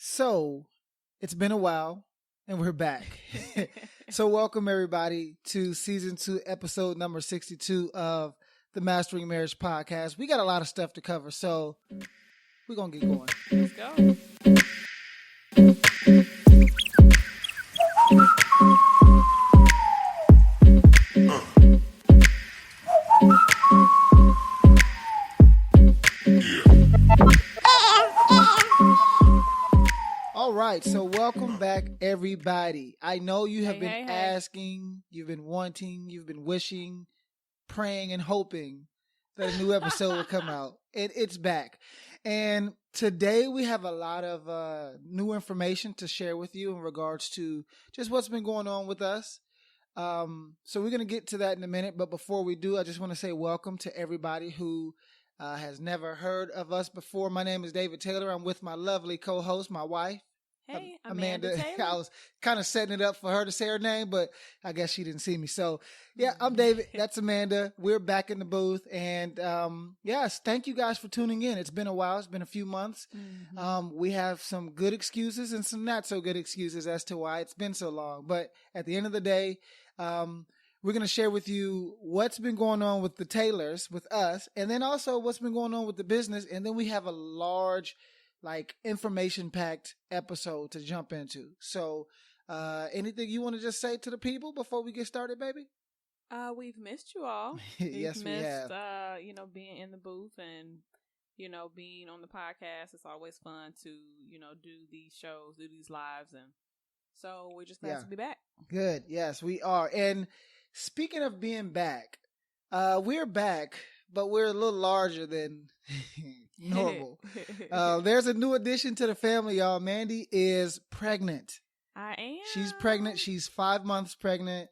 So, it's been a while and we're back. So, welcome everybody to season 2, episode number 62 of the Mastering Marriage podcast. We got a lot of stuff to cover, so we're going to get going. Let's go. All right, so welcome back, everybody. I know you have been asking, you've been wanting, you've been wishing, praying, and hoping that a new episode will come out. It's back. And today we have a lot of new information to share with you in regards to just what's been going on with us. So we're going to get to that in a minute. But before we do, I just want to say welcome to everybody who has never heard of us before. My name is David Taylor. I'm with my lovely co-host, my wife. Hey, Amanda Taylor. I was kind of setting it up for her to say her name, but I guess she didn't see me. So, yeah, I'm David. That's Amanda. We're back in the booth. And, yes, thank you guys for tuning in. It's been a while. It's been a few months. Mm-hmm. We have some good excuses and some not so good excuses as to why it's been so long. But at the end of the day, we're going to share with you what's been going on with the Taylors, with us, and then also what's been going on with the business. And then we have a large information-packed episode to jump into. So, anything you want to just say to the people before we get started, baby? We've missed you all. Yes, we have. Being in the booth and, being on the podcast. It's always fun to, do these shows, do these lives. And so we're just glad to be back. Good. Yes, we are. And speaking of being back, we're back, but we're a little larger than normal. There's a new addition to the family, y'all. Mandy is pregnant. I am. She's pregnant. She's 5 months pregnant.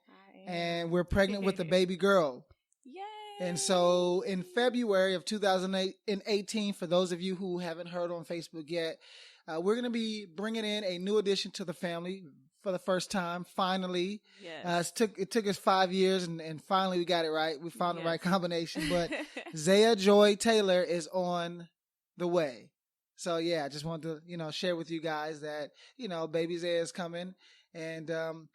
And we're pregnant with a baby girl. Yay. And so in February of 2018, for those of you who haven't heard on Facebook yet, we're going to be bringing in a new addition to the family for the first time, finally. Yes. It took us 5 years, and finally we got it right. We found the right combination. But Zaya Joy Taylor is on the way. So, yeah, I just wanted to, share with you guys that, baby Zaya is coming. And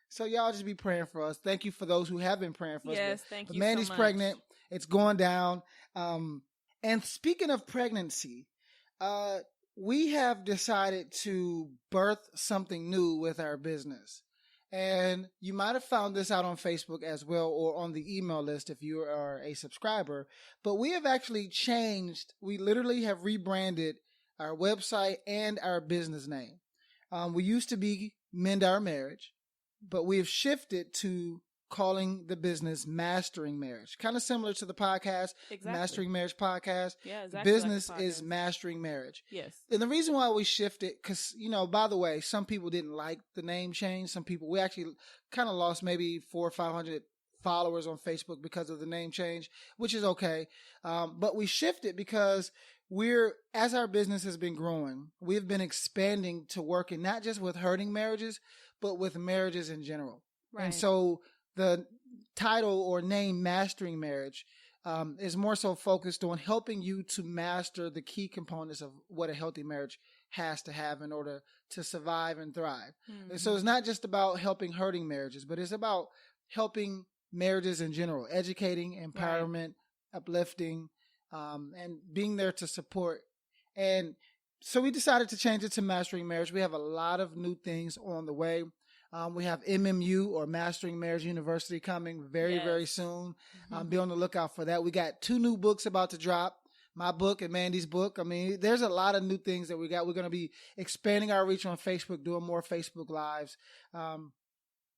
so y'all just be praying for us. Thank you for those who have been praying for us. Yes, thank you Mandy's so much. pregnant. It's going down. And speaking of pregnancy, we have decided to birth something new with our business. And you might have found this out on Facebook as well, or on the email list if you are a subscriber. But we have actually changed. We literally have rebranded our website and our business name. We used to be Mend Our Marriage, but we have shifted to calling the business Mastering Marriage. Kind of similar to the podcast, Mastering Marriage Podcast. Yeah, exactly. Business is Mastering Marriage. Yes. And the reason why we shifted, because, by the way, some people didn't like the name change. Some people, we actually kind of lost maybe 400 or 500 followers on Facebook because of the name change, which is okay. But we shifted because as our business has been growing, we've been expanding to working not just with hurting marriages, but with marriages in general. Right. And so the title or name Mastering Marriage is more so focused on helping you to master the key components of what a healthy marriage has to have in order to survive and thrive. Mm-hmm. And so it's not just about helping hurting marriages, but it's about helping marriages in general, educating, empowerment, uplifting, and being there to support. And so we decided to change it to Mastering Marriage. We have a lot of new things on the way. We have MMU, or Mastering Marriage University, coming very, very soon. Be on the lookout for that. We got 2 new books about to drop. My book and Mandy's book. I mean, there's a lot of new things that we got. We're going to be expanding our reach on Facebook, doing more Facebook Lives.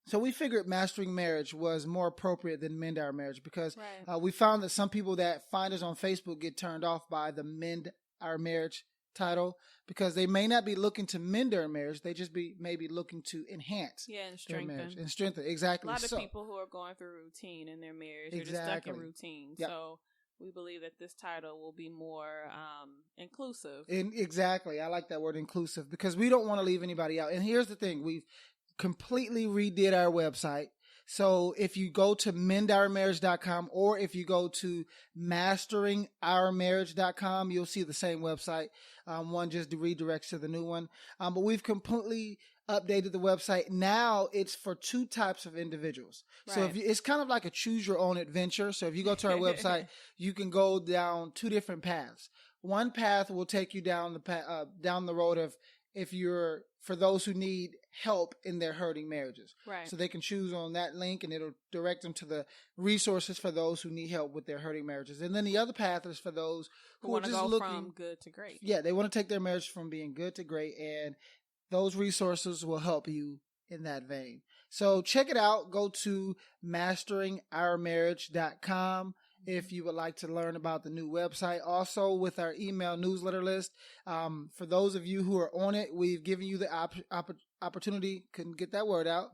So we figured Mastering Marriage was more appropriate than Mend Our Marriage, because we found that some people that find us on Facebook get turned off by the Mend Our Marriage title, because they may not be looking to mend their marriage. They just maybe looking to enhance and strengthen. their marriage. And strengthen, exactly. A lot of people who are going through routine in their marriage, they're just stuck in routine. Yep. So we believe that this title will be more inclusive. Exactly. I like that word, inclusive, because we don't want to leave anybody out. And here's the thing. We've completely redid our website. So if you go to mendourmarriage.com or if you go to masteringourmarriage.com, you'll see the same website. One just redirects to the new one. But we've completely updated the website. Now it's for two types of individuals. Right. So if it's kind of like a choose your own adventure. So if you go to our website, you can go down two different paths. One path will take you down the road of for those who need help in their hurting marriages. Right. So they can choose on that link and it'll direct them to the resources for those who need help with their hurting marriages. And then the other path is for those who are just looking from good to great. Yeah, they want to take their marriage from being good to great, and those resources will help you in that vein. So check it out. Go to masteringourmarriage.com if you would like to learn about the new website. Also, with our email newsletter list, for those of you who are on it, we've given you the opportunity, couldn't get that word out,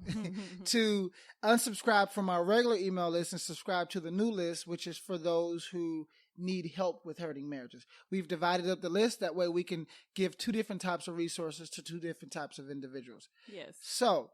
to unsubscribe from our regular email list and subscribe to the new list, which is for those who need help with hurting marriages. We've divided up the list. That way we can give two different types of resources to two different types of individuals. Yes. So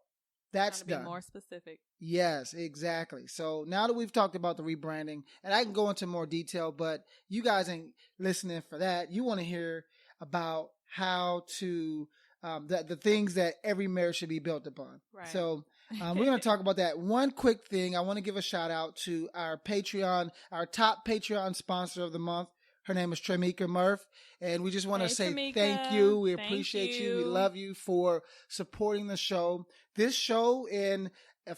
that's done. Be more specific. Yes, exactly. So now that we've talked about the rebranding, and I can go into more detail, but you guys ain't listening for that. You want to hear about how to, the things that every marriage should be built upon. Right. So we're going to talk about that. One quick thing, I want to give a shout out to our Patreon, our top Patreon sponsor of the month. Her name is Tremika Murph, and we just want to say Tremika. Thank you. We appreciate you. We love you for supporting the show. This show and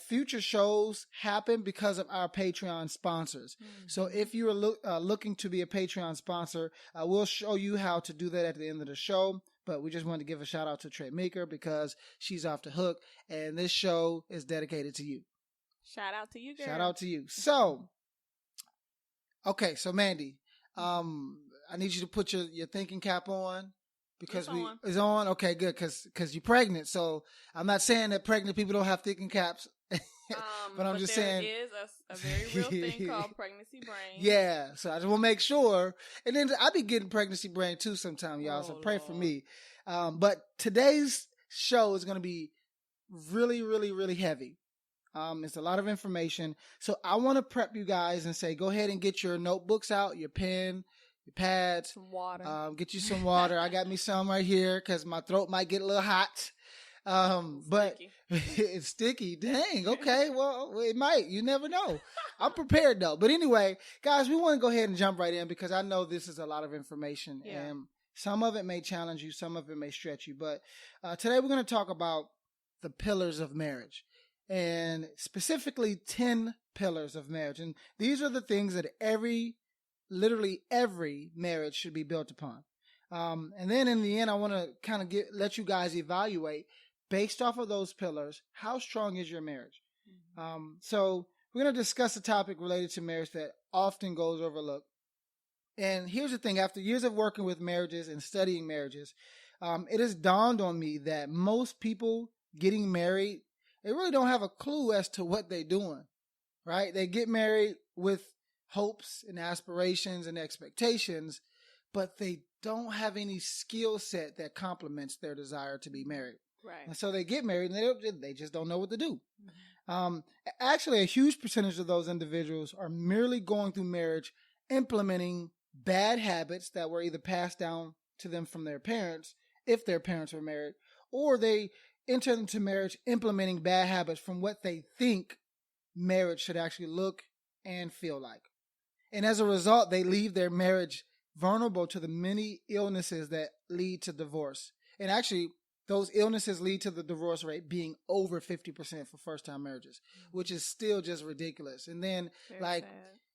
future shows happen because of our Patreon sponsors. Mm-hmm. So if you are looking to be a Patreon sponsor, we'll show you how to do that at the end of the show. But we just wanted to give a shout out to Tremika because she's off the hook, and this show is dedicated to you. Shout out to you, girl. Shout out to you. So, okay, so Mandy, I need you to put your thinking cap on because it's on. Okay, good. Cause you're pregnant. So I'm not saying that pregnant people don't have thinking caps, but I'm just saying there is a very real thing called pregnancy brain. Yeah. So I just want to make sure. And then I be getting pregnancy brain too sometime, y'all. So pray for me. But today's show is going to be really, really, really heavy. It's a lot of information. So I want to prep you guys and say, go ahead and get your notebooks out, your pen, your pads. Some water. Get you some water. I got me some right here because my throat might get a little hot. But it's sticky. Dang. Okay. Well, it might. You never know. I'm prepared though. But anyway, guys, we want to go ahead and jump right in because I know this is a lot of information and some of it may challenge you. Some of it may stretch you. But today we're going to talk about the pillars of marriage. And specifically 10 pillars of marriage. And these are the things that literally every marriage should be built upon. And then in the end, I want to kind of let you guys evaluate based off of those pillars, how strong is your marriage? Mm-hmm. So we're going to discuss a topic related to marriage that often goes overlooked. And here's the thing, after years of working with marriages and studying marriages, it has dawned on me that most people getting married, they really don't have a clue as to what they're doing, right? They get married with hopes and aspirations and expectations, but they don't have any skill set that complements their desire to be married. Right. And so they get married and they just don't know what to do. Mm-hmm. Actually, a huge percentage of those individuals are merely going through marriage, implementing bad habits that were either passed down to them from their parents, if their parents were married, or they enter into marriage implementing bad habits from what they think marriage should actually look and feel like. And as a result, they leave their marriage vulnerable to the many illnesses that lead to divorce. And actually, those illnesses lead to the divorce rate being over 50% for first-time marriages, which is still just ridiculous. And then Very sad.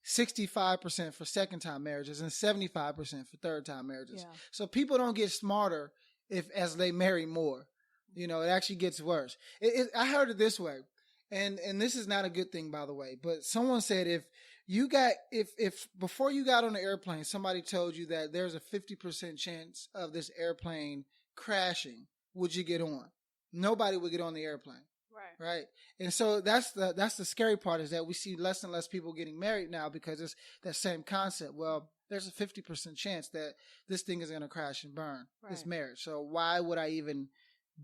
65% for second-time marriages and 75% for third-time marriages. Yeah. So people don't get smarter as they marry more. You know, it actually gets worse. I heard it this way, and this is not a good thing, by the way, but someone said if before you got on the airplane, somebody told you that there's a 50% chance of this airplane crashing, would you get on? Nobody would get on the airplane. Right. And so that's the scary part, is that we see less and less people getting married now because it's that same concept. Well, there's a 50% chance that this thing is going to crash and burn, this marriage. So why would I even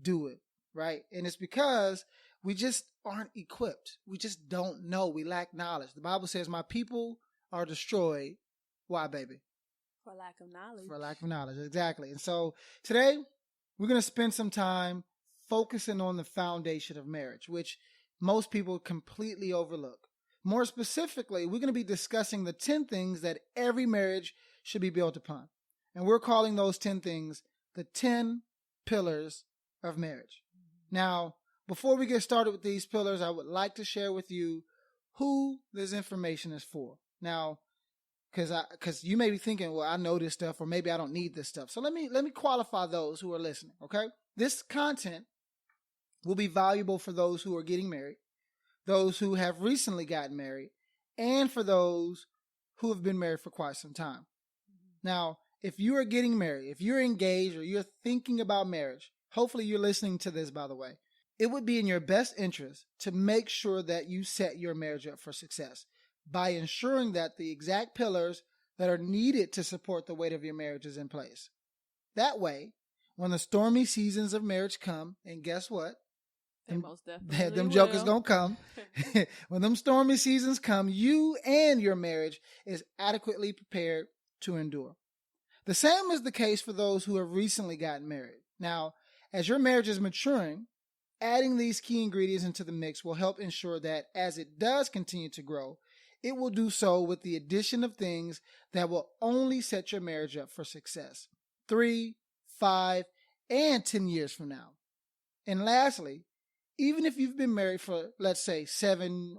do it? Right. And it's because we just aren't equipped. We just don't know. We lack knowledge. The Bible says, my people are destroyed. Why, baby? For lack of knowledge. For lack of knowledge, exactly. And so today, we're going to spend some time focusing on the foundation of marriage, which most people completely overlook. More specifically, we're going to be discussing the 10 things that every marriage should be built upon. And we're calling those 10 things the 10 pillars of marriage. Now, before we get started with these pillars, I would like to share with you who this information is for. Now, because you may be thinking, well, I know this stuff, or maybe I don't need this stuff. So let me qualify those who are listening, okay? This content will be valuable for those who are getting married, those who have recently gotten married, and for those who have been married for quite some time. Now, if you are getting married, if you're engaged, or you're thinking about marriage, hopefully you're listening to this, by the way, it would be in your best interest to make sure that you set your marriage up for success by ensuring that the exact pillars that are needed to support the weight of your marriage is in place. That way, when the stormy seasons of marriage come, and guess what? Most definitely them jokers gonna come. When them stormy seasons come, you and your marriage is adequately prepared to endure. The same is the case for those who have recently gotten married. Now, as your marriage is maturing, adding these key ingredients into the mix will help ensure that as it does continue to grow, it will do so with the addition of things that will only set your marriage up for success 3, 5, and 10 years from now. And lastly, even if you've been married for, let's say, 7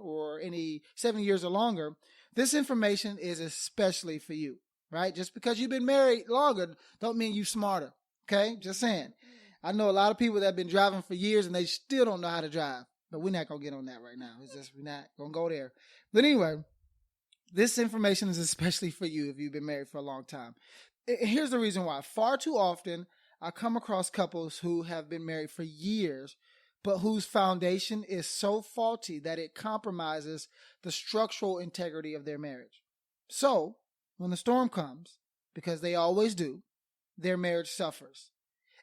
years or longer, this information is especially for you, right? Just because you've been married longer don't mean you're smarter, okay? Just saying. I know a lot of people that have been driving for years and they still don't know how to drive, but we're not going to get on that right now. It's just, we're not going to go there. But anyway, this information is especially for you if you've been married for a long time. Here's the reason why. Far too often, I come across couples who have been married for years, but whose foundation is so faulty that it compromises the structural integrity of their marriage. So, when the storm comes, because they always do, their marriage suffers.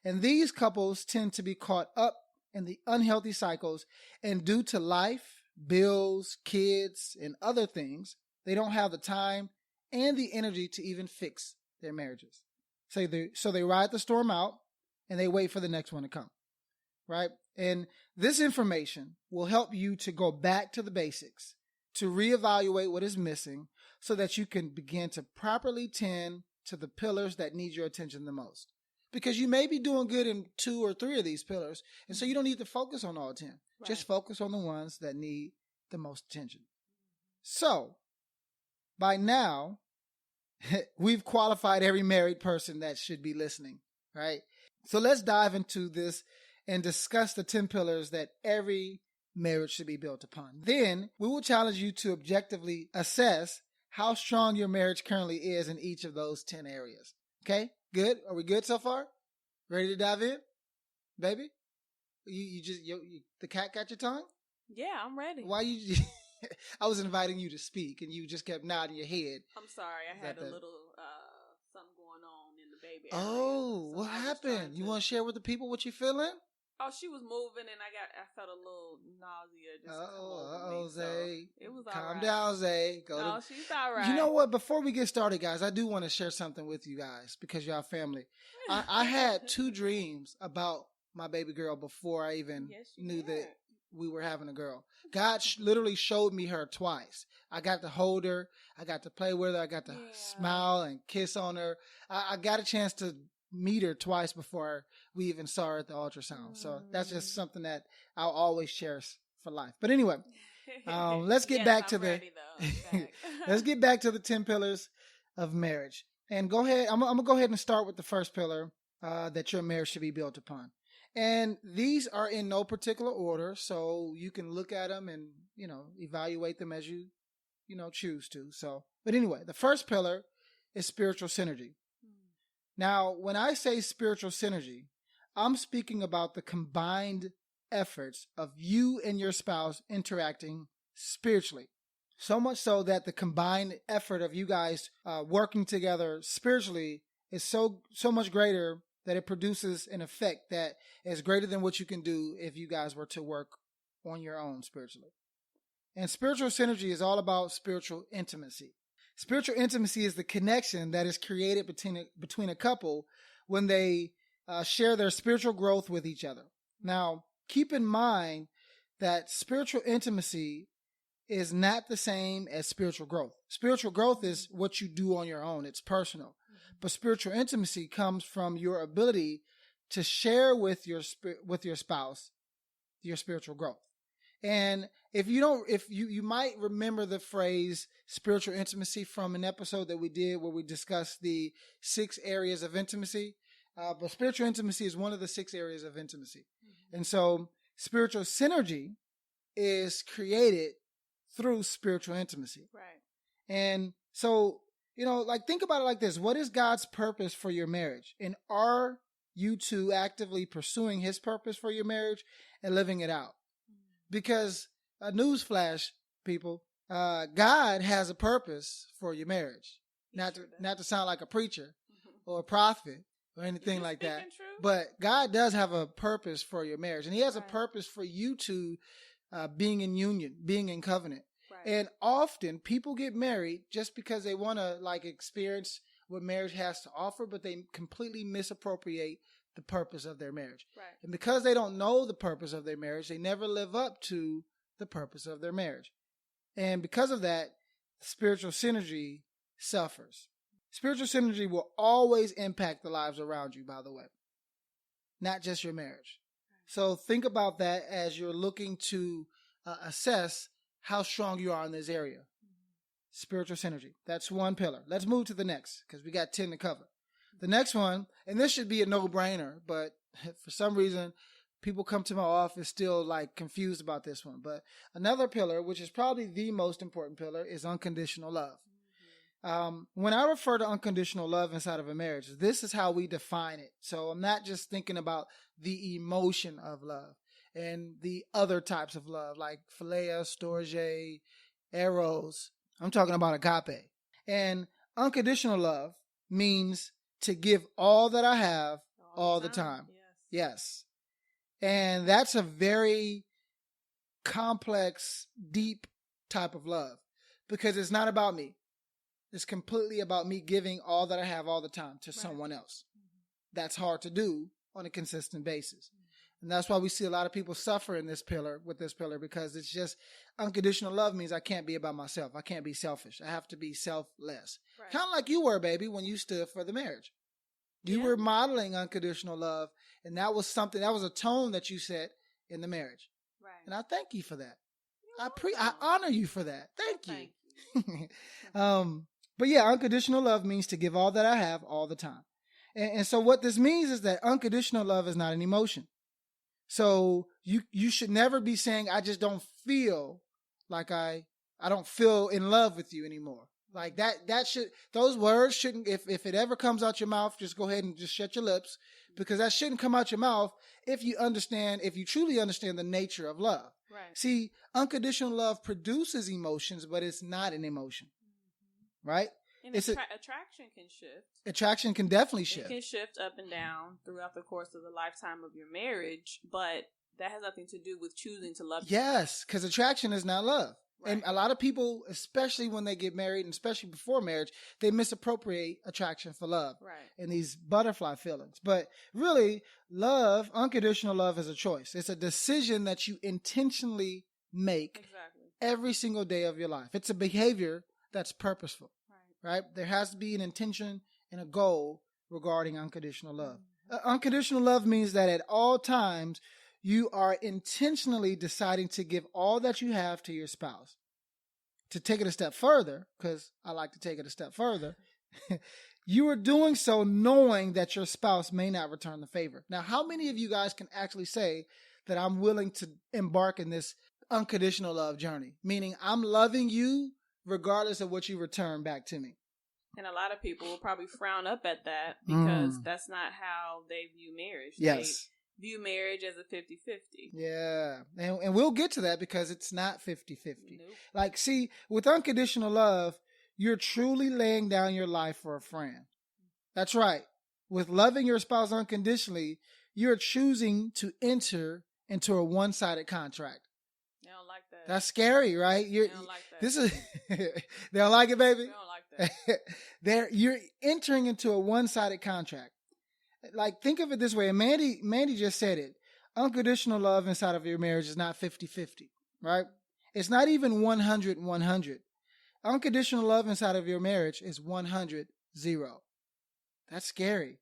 And these couples tend to be caught up in the unhealthy cycles, and due to life, bills, kids, and other things, they don't have the time and the energy to even fix their marriages. So they ride the storm out and they wait for the next one to come, right? And this information will help you to go back to the basics, to reevaluate what is missing so that you can begin to properly tend to the pillars that need your attention the most. Because you may be doing good in 2 or 3 of these pillars, and so you don't need to focus on all 10. Right. Just focus on the ones that need the most attention. So, by now, we've qualified every married person that should be listening, right? So let's dive into this and discuss the 10 pillars that every marriage should be built upon. Then we will challenge you to objectively assess how strong your marriage currently is in each of those 10 areas. Okay? Good? Are we good so far? Ready to dive in? Baby? The cat got your tongue? Yeah, I'm ready. Why you... I was inviting you to speak, and you just kept nodding your head. I'm sorry, I had a little something going on in the baby area. Oh, so what happened? You want to share with the people what you're feeling? Oh, she was moving, and I felt a little nausea. Zay. So it was all Calm right. down, Zay. She's all right. You know what? Before we get started, guys, I do want to share something with you guys because y'all family. I had 2 dreams about my baby girl before I even knew that we were having a girl. God literally showed me her twice. I got to hold her. I got to play with her. I got to smile and kiss on her. I got a chance to meet her twice before we even saw her at the ultrasound. So that's just something that I'll always cherish for life. But anyway, let's get back to let's get back to the 10 pillars of marriage. And go ahead. I'm gonna go ahead and start with the first pillar that your marriage should be built upon. And these are in no particular order, so you can look at them and, evaluate them as you choose to. So, but anyway, the first pillar is spiritual synergy. Now, when I say spiritual synergy, I'm speaking about the combined efforts of you and your spouse interacting spiritually. So much so that the combined effort of you guys working together spiritually is so much greater that it produces an effect that is greater than what you can do if you guys were to work on your own spiritually. And spiritual synergy is all about spiritual intimacy. Spiritual intimacy is the connection that is created between a couple when they share their spiritual growth with each other. Now, keep in mind that spiritual intimacy is not the same as spiritual growth. Spiritual growth is what you do on your own. It's personal. But spiritual intimacy comes from your ability to share with your spouse your spiritual growth. And if you might remember the phrase spiritual intimacy from an episode that we did where we discussed the 6 areas of intimacy. But spiritual intimacy is one of the 6 areas of intimacy. Mm-hmm. And so spiritual synergy is created through spiritual intimacy. Right. And so, think about it like this. What is God's purpose for your marriage? And are you two actively pursuing his purpose for your marriage and living it out? Because a newsflash, people, God has a purpose for your marriage. Not to sound like a preacher or a prophet or anything like that. True. But God does have a purpose for your marriage. And he has a purpose for you two being in union, being in covenant. Right. And often people get married just because they want to experience what marriage has to offer, but they completely misappropriate the purpose of their marriage. Right. And because they don't know the purpose of their marriage, they never live up to the purpose of their marriage. And because of that, spiritual synergy suffers. Spiritual synergy will always impact the lives around you, by the way, not just your marriage. So think about that as you're looking to assess how strong you are in this area. Spiritual synergy. That's one pillar. Let's move to the next because we got 10 to cover. The next one, and this should be a no-brainer, but for some reason, people come to my office still confused about this one. But another pillar, which is probably the most important pillar, is unconditional love. When I refer to unconditional love inside of a marriage, this is how we define it. So I'm not just thinking about the emotion of love and the other types of love like philia, storge, eros. I'm talking about agape. And unconditional love means to give all that I have all the time. Yes. And that's a very complex, deep type of love because it's not about me. It's completely about me giving all that I have all the time to someone else. That's hard to do on a consistent basis. And that's why we see a lot of people suffer in this pillar, because it's just unconditional love means I can't be about myself. I can't be selfish. I have to be selfless. Right. Kind of like you were, baby, when you stood for the marriage. You were modeling unconditional love, and that was a tone that you set in the marriage. Right. And I thank you for that. I honor you for that. Thank you. But yeah, unconditional love means to give all that I have all the time. And so what this means is that unconditional love is not an emotion. So you should never be saying, I just don't feel like I don't feel in love with you anymore. Like those words shouldn't, if it ever comes out your mouth, just go ahead and just shut your lips, because that shouldn't come out your mouth if you truly understand the nature of love. Right. See, unconditional love produces emotions, but it's not an emotion. Right? And attraction can shift. Attraction can definitely shift. It can shift up and down throughout the course of the lifetime of your marriage, but that has nothing to do with choosing to love. Yes, because attraction is not love. Right. And a lot of people, especially when they get married and especially before marriage, they misappropriate attraction for love. Right. And these butterfly feelings. But really, love, unconditional love, is a choice. It's a decision that you intentionally make every single day of your life. It's a behavior that's purposeful. Right? There has to be an intention and a goal regarding unconditional love. Unconditional love means that at all times, you are intentionally deciding to give all that you have to your spouse. To take it a step further, because I like to take it a step further, you are doing so knowing that your spouse may not return the favor. Now, how many of you guys can actually say that I'm willing to embark in this unconditional love journey? Meaning I'm loving you regardless of what you return back to me. And a lot of people will probably frown up at that because that's not how they view marriage. Yes. They view marriage as a 50-50. Yeah. And we'll get to that because it's not 50-50. Nope. See, with unconditional love, you're truly laying down your life for a friend. That's right. With loving your spouse unconditionally, you're choosing to enter into a one-sided contract. that. That's scary, right? They don't like that. This is they don't like it, baby. They don't like that. You're entering into a one-sided contract. Like, think of it this way, and Mandy just said it. Unconditional love inside of your marriage is not 50-50, right? It's not even 100-100. Unconditional love inside of your marriage is 100-0. That's scary.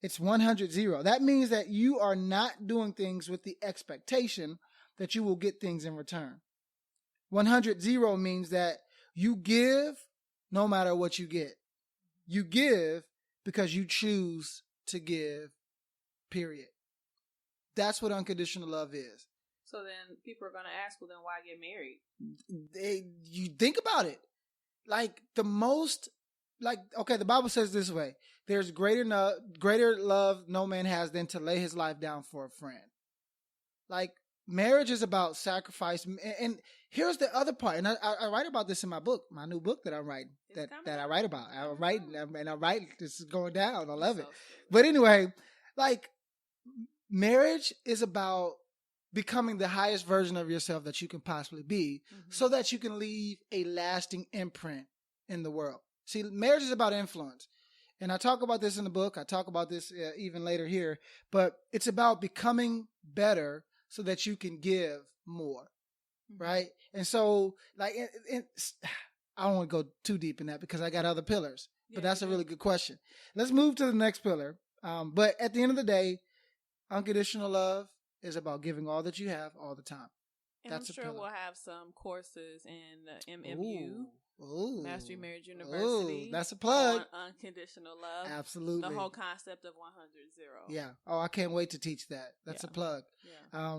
It's 100-0. That means that you are not doing things with the expectation that you will get things in return. 100-0 means that you give no matter what you get. You give because you choose to give, period. That's what unconditional love is. So then people are going to ask, well, then why get married? You think about it. The Bible says this way. There's greater love no man has than to lay his life down for a friend. Like, marriage is about sacrifice. And here's the other part. And I write about this in my book, my new book that I'm writing, that I write about. I write, this is going down. I love it. But anyway, like, marriage is about becoming the highest version of yourself that you can possibly be, so that you can leave a lasting imprint in the world. See, marriage is about influence. And I talk about this in the book. I talk about this even later here. But it's about becoming better so that you can give more, right? And so, like, I don't want to go too deep in that because I got other pillars. But that's a really good question. Let's move to the next pillar. But at the end of the day, unconditional love is about giving all that you have all the time. And that's I'm sure we'll have some courses in MMU, Mastery Marriage University. That's a plug. On unconditional love. Absolutely. The whole concept of 100-0. Yeah. Oh, I can't wait to teach that. That's a plug. Yeah.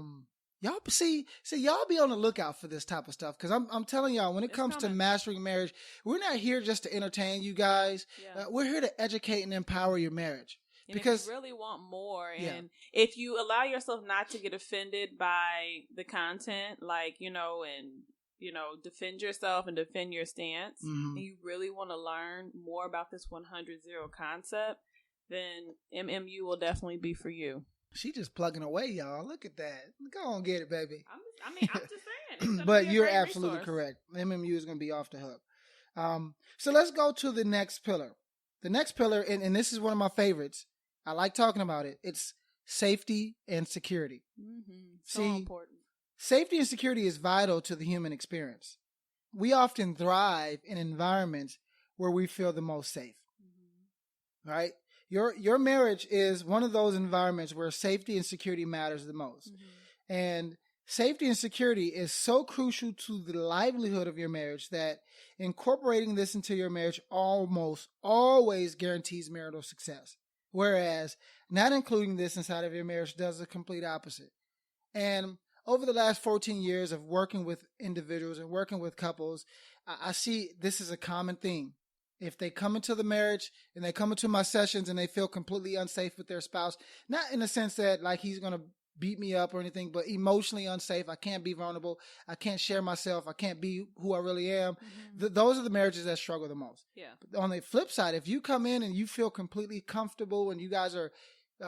Y'all see, y'all be on the lookout for this type of stuff, because I'm telling y'all, when it comes to mastering marriage, we're not here just to entertain you guys. Yeah. We're here to educate and empower your marriage. And because if you really want more, and if you allow yourself not to get offended by the content, like, and defend yourself and defend your stance, and you really want to learn more about this 100-0 concept, then MMU will definitely be for you. She just plugging away, y'all. Look at that. Go on, get it, baby. I'm just saying. But you're absolutely correct. MMU is going to be off the hook. So let's go to the next pillar. The next pillar, and this is one of my favorites. I like talking about it. It's safety and security. So important. Safety and security is vital to the human experience. We often thrive in environments where we feel the most safe. Right? Your marriage is one of those environments where safety and security matters the most. And safety and security is so crucial to the livelihood of your marriage that incorporating this into your marriage almost always guarantees marital success. Whereas not including this inside of your marriage does the complete opposite. And over the last 14 years of working with individuals and working with couples, I see this is a common theme. If they come into the marriage and they come into my sessions and they feel completely unsafe with their spouse, not in the sense that like he's going to beat me up or anything, but emotionally unsafe. I can't be vulnerable. I can't share myself. I can't be who I really am. Those are the marriages that struggle the most. Yeah. But on the flip side, if you come in and you feel completely comfortable and you guys are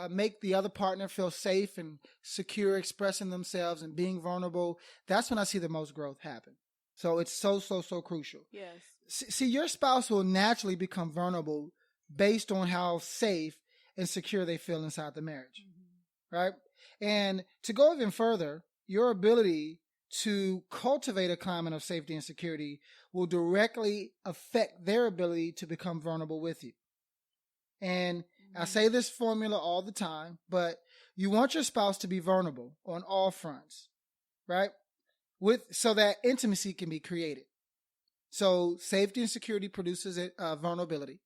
make the other partner feel safe and secure, expressing themselves and being vulnerable, that's when I see the most growth happen. So it's so crucial. Yes. See, your spouse will naturally become vulnerable based on how safe and secure they feel inside the marriage. Right? And to go even further, your ability to cultivate a climate of safety and security will directly affect their ability to become vulnerable with you. And I say this formula all the time, but you want your spouse to be vulnerable on all fronts, right? So that intimacy can be created. So safety and security produces vulnerability.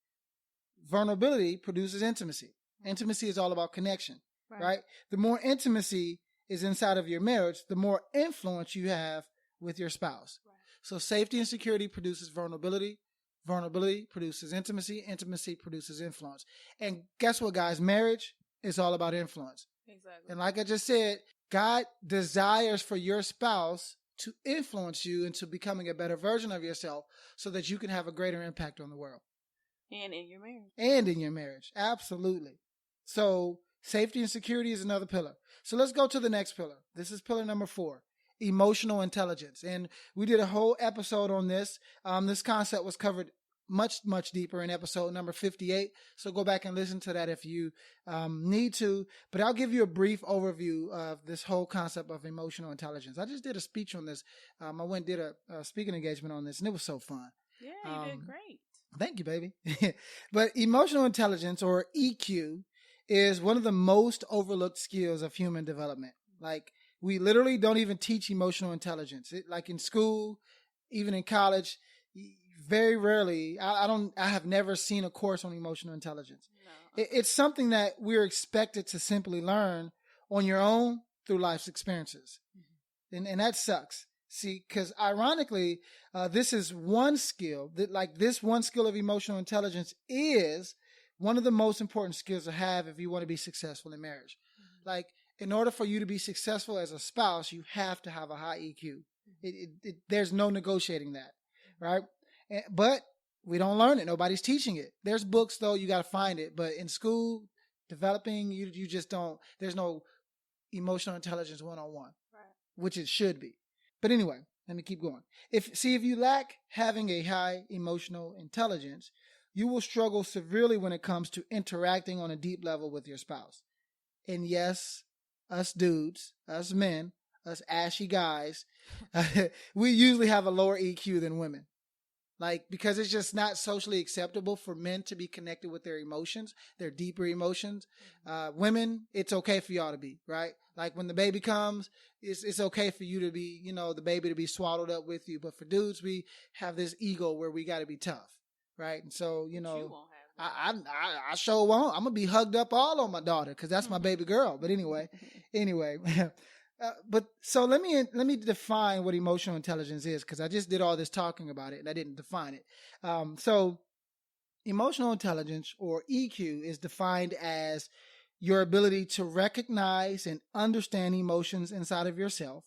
Vulnerability produces intimacy. Intimacy is all about connection. Right? The more intimacy is inside of your marriage, the more influence you have with your spouse. Right. So safety and security produces vulnerability. Vulnerability produces intimacy. Intimacy produces influence. And guess what, guys? Marriage is all about influence. Exactly. And like I just said, God desires for your spouse to influence you into becoming a better version of yourself so that you can have a greater impact on the world. And in your marriage. And in your marriage. Absolutely. So safety and security is another pillar. So let's go to the next pillar. This is pillar number 4. emotional intelligence. And we did a whole episode on this. This concept was covered much, much deeper in episode number 58. So go back and listen to that if you need to. But I'll give you a brief overview of this whole concept of emotional intelligence. I just did a speech on this. I went and did a speaking engagement on this, and it was so fun. Yeah, you did great. Thank you, baby. But emotional intelligence, or EQ, is one of the most overlooked skills of human development. Like, we literally don't even teach emotional intelligence. Like in school, even in college, very rarely. I have never seen a course on emotional intelligence. No. It's something that we're expected to simply learn on your own through life's experiences. Mm-hmm. And that sucks. See, because ironically, this is one skill this one skill of emotional intelligence is one of the most important skills to have if you want to be successful in marriage. Mm-hmm. Like, in order for you to be successful as a spouse, you have to have a high EQ. Mm-hmm. There's no negotiating that, right? But we don't learn it. Nobody's teaching it. There's books, though. You got to find it. But in school, developing, you just don't. There's no emotional intelligence 101, right, which it should be. But anyway, let me keep going. If you lack having a high emotional intelligence, you will struggle severely when it comes to interacting on a deep level with your spouse. And yes, us dudes, us men, us ashy guys, we usually have a lower EQ than women. Like, because it's just not socially acceptable for men to be connected with their emotions, their deeper emotions. Women, it's okay for y'all to be, right? Like, when the baby comes, it's okay for you to be, the baby to be swaddled up with you. But for dudes, we have this ego where we got to be tough, right? And so, you won't have that. I sure won't. I'm going to be hugged up all on my daughter because that's my baby girl. But anyway. But so let me define what emotional intelligence is, because I just did all this talking about it and I didn't define it. So emotional intelligence, or EQ, is defined as your ability to recognize and understand emotions inside of yourself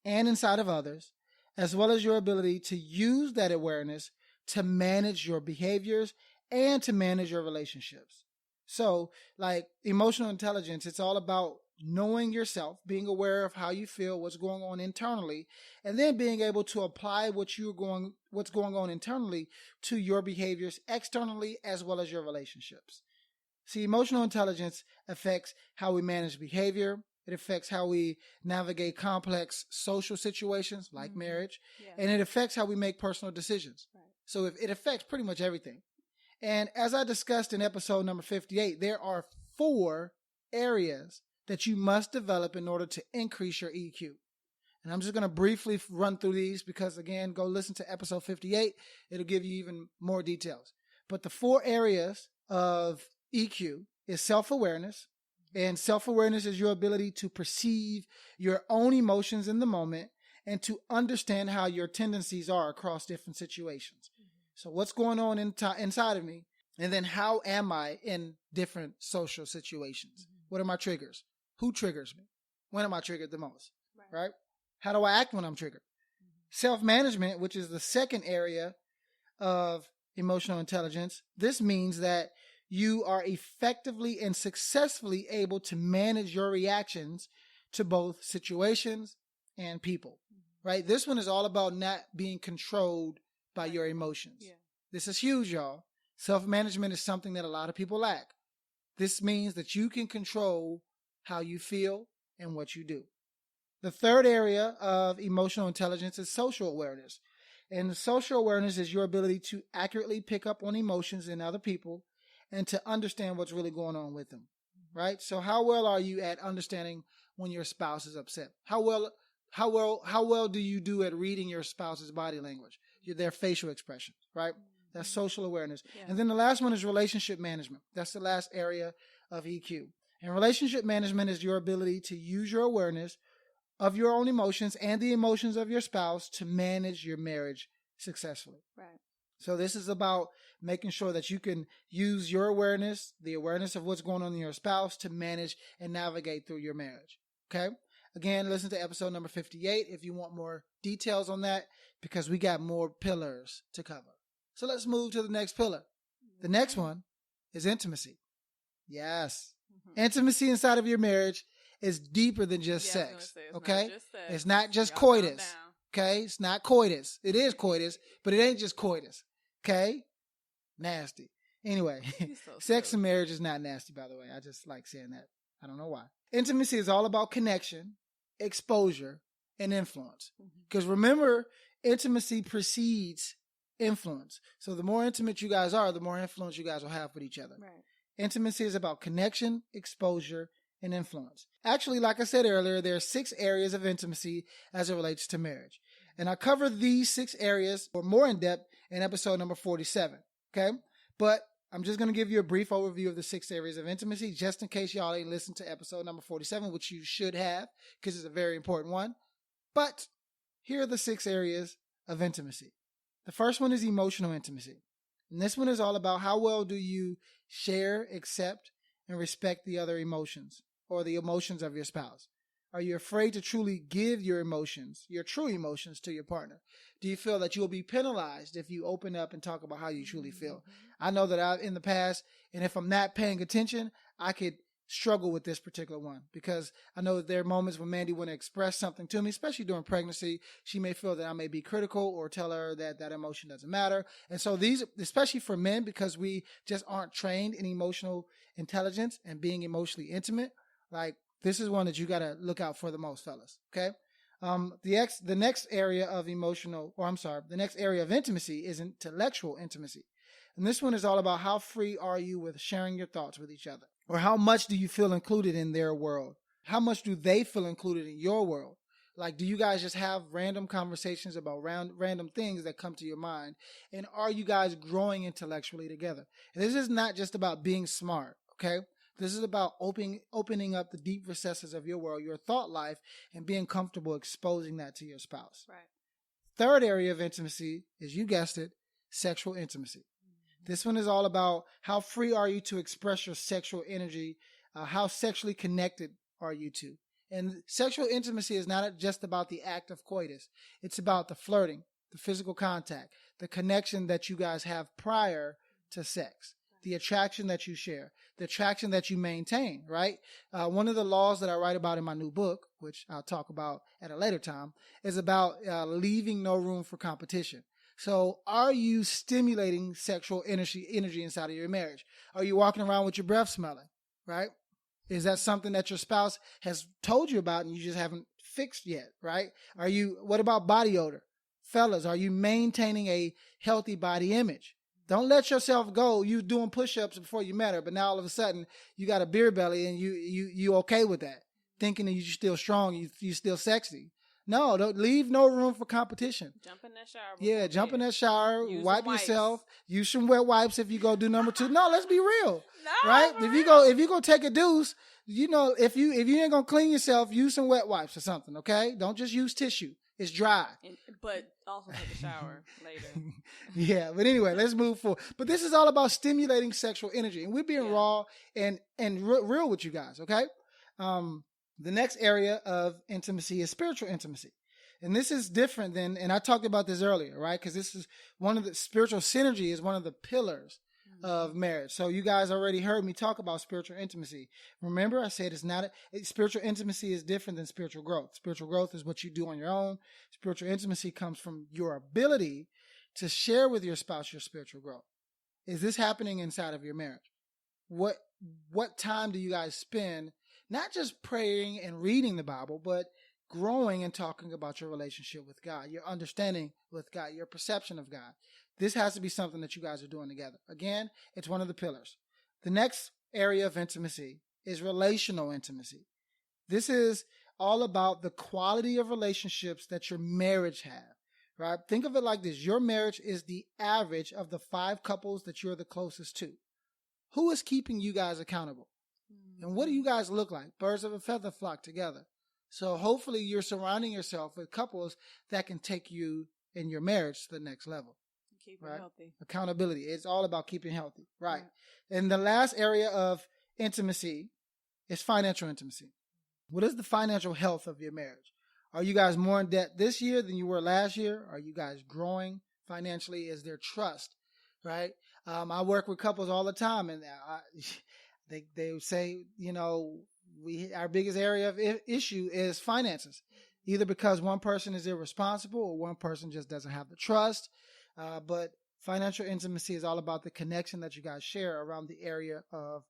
and inside of others, as well as your ability to use that awareness to manage your behaviors and to manage your relationships. So, like, emotional intelligence, it's all about knowing yourself, being aware of how you feel, what's going on internally, and then being able to apply what's going on internally to your behaviors externally, as well as your relationships. See, emotional intelligence affects how we manage behavior. It affects how we navigate complex social situations like mm-hmm. marriage, and it affects how we make personal decisions. Right. So it affects pretty much everything. And as I discussed in episode number 58, there are 4 areas that you must develop in order to increase your EQ. And I'm just going to briefly run through these because, again, go listen to episode 58. It'll give you even more details. But the 4 areas of EQ is self-awareness. And self-awareness is your ability to perceive your own emotions in the moment and to understand how your tendencies are across different situations. So what's going on inside of me? And then how am I in different social situations? What are my triggers? Who triggers me? When am I triggered the most? Right? How do I act when I'm triggered? Self-management, which is the second area of emotional intelligence. This means that you are effectively and successfully able to manage your reactions to both situations and people. Right? This one is all about not being controlled by your emotions. Yeah. This is huge, y'all. Self-management is something that a lot of people lack. This means that you can control how you feel and what you do. The third area of emotional intelligence is social awareness. And social awareness is your ability to accurately pick up on emotions in other people and to understand what's really going on with them. Right? So how well are you at understanding when your spouse is upset? How well do you do at reading your spouse's body language, their facial expressions, right? That's social awareness. Yeah. And then the last one is relationship management. That's the last area of EQ. And relationship management is your ability to use your awareness of your own emotions and the emotions of your spouse to manage your marriage successfully. Right. So this is about making sure that you can use your awareness, the awareness of what's going on in your spouse, to manage and navigate through your marriage. Okay? Again, listen to episode number 58 if you want more details on that, because we got more pillars to cover. So let's move to the next pillar. The next one is intimacy. Yes. Mm-hmm. Intimacy inside of your marriage is deeper than just sex. Okay? It's not just Y'all coitus. Okay? It's not coitus. It is coitus, but it ain't just coitus. Okay? Nasty. Anyway, sex and marriage is not nasty, by the way. I just like saying that. I don't know why. Intimacy is all about connection, exposure, and influence. Because remember, intimacy precedes influence. So the more intimate you guys are, the more influence you guys will have with each other. Right. Intimacy is about connection, exposure, and influence. Actually, like I said earlier, there are 6 areas of intimacy as it relates to marriage. And I covered these 6 areas or more in depth in episode number 47. Okay? But I'm just going to give you a brief overview of the 6 areas of intimacy, just in case y'all ain't listened to episode number 47, which you should have, because it's a very important one. But here are the 6 areas of intimacy. The first one is emotional intimacy. And this one is all about how well do you share, accept, and respect the other emotions or the emotions of your spouse. Are you afraid to truly give your emotions, your true emotions, to your partner? Do you feel that you'll be penalized if you open up and talk about how you truly feel? I know that in the past, and if I'm not paying attention, I could struggle with this particular one because I know that there are moments when Mandy want to express something to me, especially during pregnancy. She may feel that I may be critical or tell her that that emotion doesn't matter. And so these, especially for men, because we just aren't trained in emotional intelligence and being emotionally intimate, like this is one that you got to look out for the most, fellas. Okay. The next area of the next area of intimacy is intellectual intimacy. And this one is all about how free are you with sharing your thoughts with each other? Or how much do you feel included in their world? How much do they feel included in your world? Like, do you guys just have random conversations about random things that come to your mind? And are you guys growing intellectually together? And this is not just about being smart, okay? This is about opening up the deep recesses of your world, your thought life, and being comfortable exposing that to your spouse. Right. Third area of intimacy is, you guessed it, sexual intimacy. This one is all about how free are you to express your sexual energy, how sexually connected are you two. And sexual intimacy is not just about the act of coitus. It's about the flirting, the physical contact, the connection that you guys have prior to sex, the attraction that you share, the attraction that you maintain, right? One of the laws that I write about in my new book, which I'll talk about at a later time, is about leaving no room for competition. So are you stimulating sexual energy inside of your marriage? Are you walking around with your breath smelling, right? Is that something that your spouse has told you about and you just haven't fixed yet, right? What about body odor? Fellas, are you maintaining a healthy body image? Don't let yourself go. You doing push-ups before you met her, but now all of a sudden you got a beer belly and you okay with that, thinking that you're still strong, you still sexy. No, don't leave no room for competition. Jump in that shower. Yeah, jump in that shower, wipe yourself, use some wet wipes if you go do number 2. No, let's be real. No, right? If you go take a deuce, you know, if you ain't gonna clean yourself, use some wet wipes or something, okay? Don't just use tissue. It's dry. But also take a shower later. Yeah, but anyway, let's move forward. But this is all about stimulating sexual energy. And we're being raw and real with you guys, okay? The next area of intimacy is spiritual intimacy. And this is different than, and I talked about this earlier, right? Because this is one of the spiritual synergy is one of the pillars of marriage. So you guys already heard me talk about spiritual intimacy. Remember, I said spiritual intimacy is different than spiritual growth. Spiritual growth is what you do on your own. Spiritual intimacy comes from your ability to share with your spouse your spiritual growth. Is this happening inside of your marriage? What time do you guys spend not just praying and reading the Bible, but growing and talking about your relationship with God, your understanding with God, your perception of God? This has to be something that you guys are doing together. Again, it's one of the pillars. The next area of intimacy is relational intimacy. This is all about the quality of relationships that your marriage have, right? Think of it like this. Your marriage is the average of the 5 couples that you're the closest to. Who is keeping you guys accountable? And what do you guys look like? Birds of a feather flock together. So hopefully you're surrounding yourself with couples that can take you in your marriage to the next level. Keep it healthy. Accountability. It's all about keeping healthy. Right. And the last area of intimacy is financial intimacy. What is the financial health of your marriage? Are you guys more in debt this year than you were last year? Are you guys growing financially? Is there trust? Right. I work with couples all the time, and they say, you know, our biggest area of issue is finances, either because one person is irresponsible or one person just doesn't have the trust. But financial intimacy is all about the connection that you guys share around the area of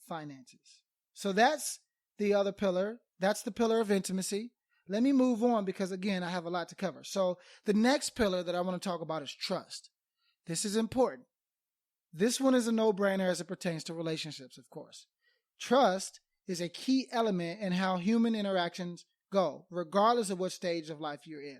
finances. So that's the other pillar. That's the pillar of intimacy. Let me move on because, again, I have a lot to cover. So the next pillar that I want to talk about is trust. This is important. This one is a no-brainer as it pertains to relationships, of course. Trust is a key element in how human interactions go, regardless of what stage of life you're in,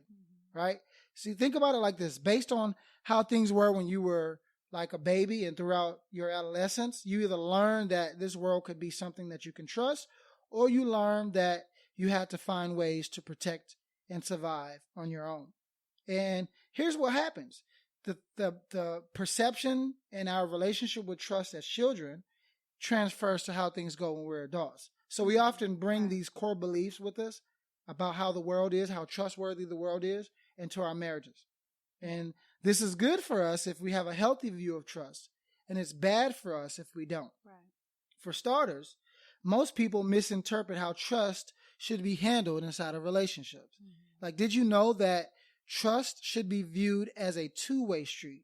right? See, think about it like this. Based on how things were when you were like a baby and throughout your adolescence, you either learned that this world could be something that you can trust, or you learned that you had to find ways to protect and survive on your own. And here's what happens. The perception in our relationship with trust as children transfers to how things go when we're adults. So we often bring these core beliefs with us about how the world is, how trustworthy the world is, into our marriages. And this is good for us if we have a healthy view of trust, and it's bad for us if we don't. Right. For starters, most people misinterpret how trust should be handled inside of relationships. Like, did you know that trust should be viewed as a two-way street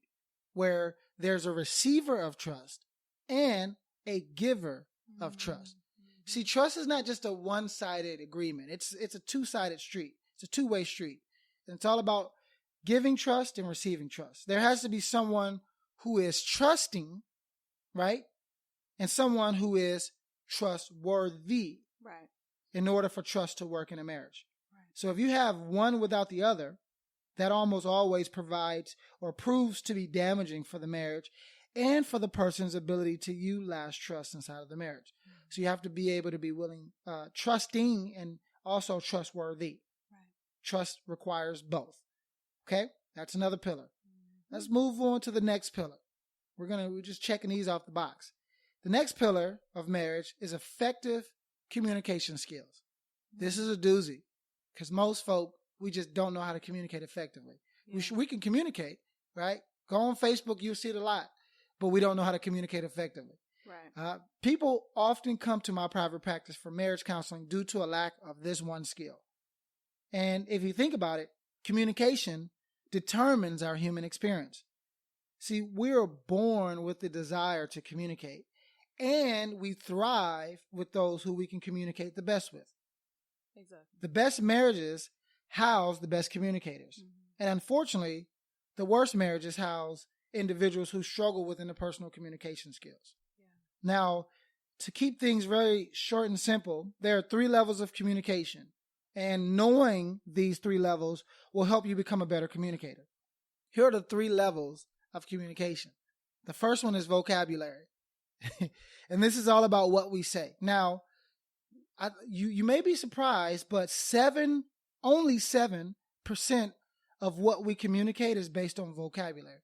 where there's a receiver of trust and a giver of trust? See, trust is not just a one-sided agreement. It's a two-sided street. It's a two-way street. And it's all about giving trust and receiving trust. There has to be someone who is trusting, right? And someone who is trustworthy. Right. In order for trust to work in a marriage. Right. So if you have one without the other, that almost always provides or proves to be damaging for the marriage and for the person's ability to utilize trust inside of the marriage. So you have to be able to be willing, trusting and also trustworthy. Right. Trust requires both. Okay? That's another pillar. Let's move on to the next pillar. We're just checking these off the box. The next pillar of marriage is effective communication skills. This is a doozy because most folk, we just don't know how to communicate effectively. Yeah. We can communicate, right? Go on Facebook, you'll see it a lot, but we don't know how to communicate effectively. Right. People often come to my private practice for marriage counseling due to a lack of this one skill. And if you think about it, communication determines our human experience. See, we are born with the desire to communicate. And we thrive with those who we can communicate the best with. Exactly. The best marriages house the best communicators. And unfortunately, the worst marriages house individuals who struggle with interpersonal communication skills. Yeah. Now, to keep things very short and simple, there are 3 levels of communication. And knowing these 3 levels will help you become a better communicator. Here are the 3 levels of communication. The first one is vocabulary. And this is all about what we say. Now, you may be surprised, but only 7% of what we communicate is based on vocabulary.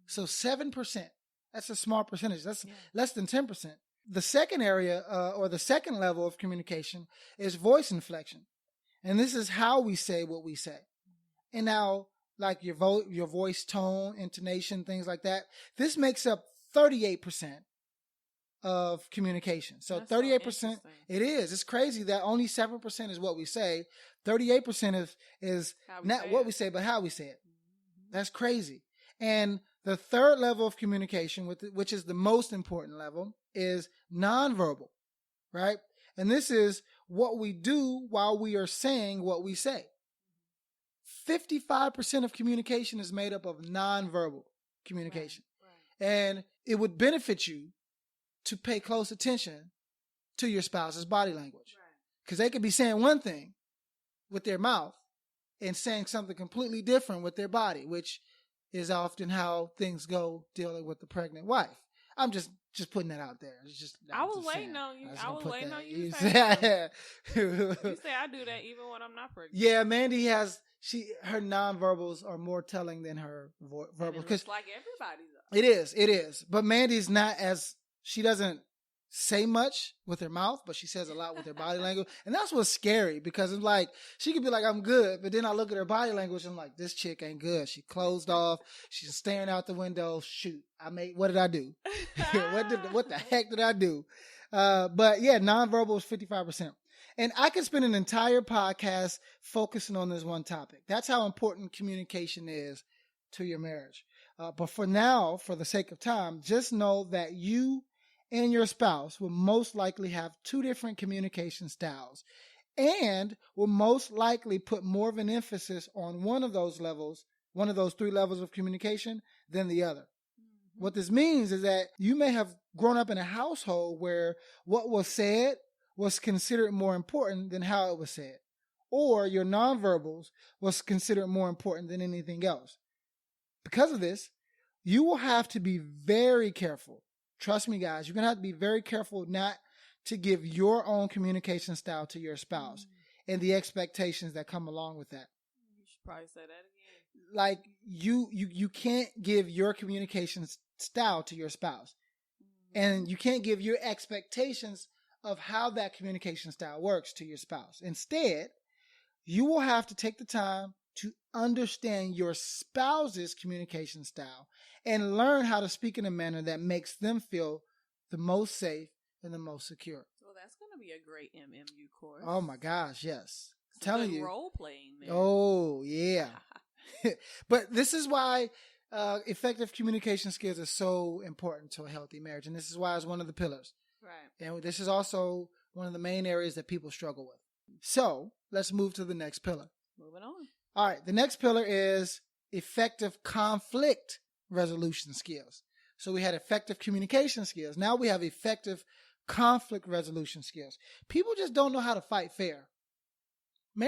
So 7%, that's a small percentage. That's less than 10%. The second area, or the second level of communication is voice inflection. And this is how we say what we say. And now, like your voice tone, intonation, things like that, this makes up 38% of communication. So that's 38%, so it is. It's crazy that only 7% is what we say. 38% is not what we say, but how we say it. That's crazy. And the third level of communication, which is the most important level, is nonverbal, right? And this is what we do while we are saying what we say. 55% of communication is made up of nonverbal communication. Right. And it would benefit you to pay close attention to your spouse's body language. Because they could be saying one thing with their mouth and saying something completely different with their body, which is often how things go dealing with the pregnant wife. I'm just putting that out there. It's just I was waiting on you. I was waiting on you. You say I do that even when I'm not pregnant. Yeah, Mandy her nonverbals are more telling than her verbals. It's like everybody's. It is. But Mandy's not she doesn't say much with her mouth, but she says a lot with her body language. And that's what's scary, because it's like, she could be like, I'm good. But then I look at her body language and I'm like, this chick ain't good. She closed off. She's staring out the window. Shoot. What did I do? What the heck did I do? But yeah, nonverbal is 55%. And I could spend an entire podcast focusing on this one topic. That's how important communication is to your marriage. But for now, for the sake of time, just know that you and your spouse will most likely have two different communication styles and will most likely put more of an emphasis on one of those three levels of communication than the other. Mm-hmm. What this means is that you may have grown up in a household where what was said was considered more important than how it was said, or your nonverbals was considered more important than anything else. Because of this, you will have to be very careful. Trust me, guys, you're going to have to be very careful not to give your own communication style to your spouse and the expectations that come along with that. You should probably say that again. Like you can't give your communication style to your spouse, and you can't give your expectations of how that communication style works to your spouse. Instead, you will have to take the time to understand your spouse's communication style and learn how to speak in a manner that makes them feel the most safe and the most secure. Well, that's going to be a great MMU course. Oh my gosh, yes. I'm telling you. Role playing there. Oh, yeah. But this is why effective communication skills are so important to a healthy marriage. And this is why it's one of the pillars. Right. And this is also one of the main areas that people struggle with. So let's move to the next pillar. Moving on. All right. The next pillar is effective conflict resolution skills. So we had effective communication skills. Now we have effective conflict resolution skills. People just don't know how to fight fair. In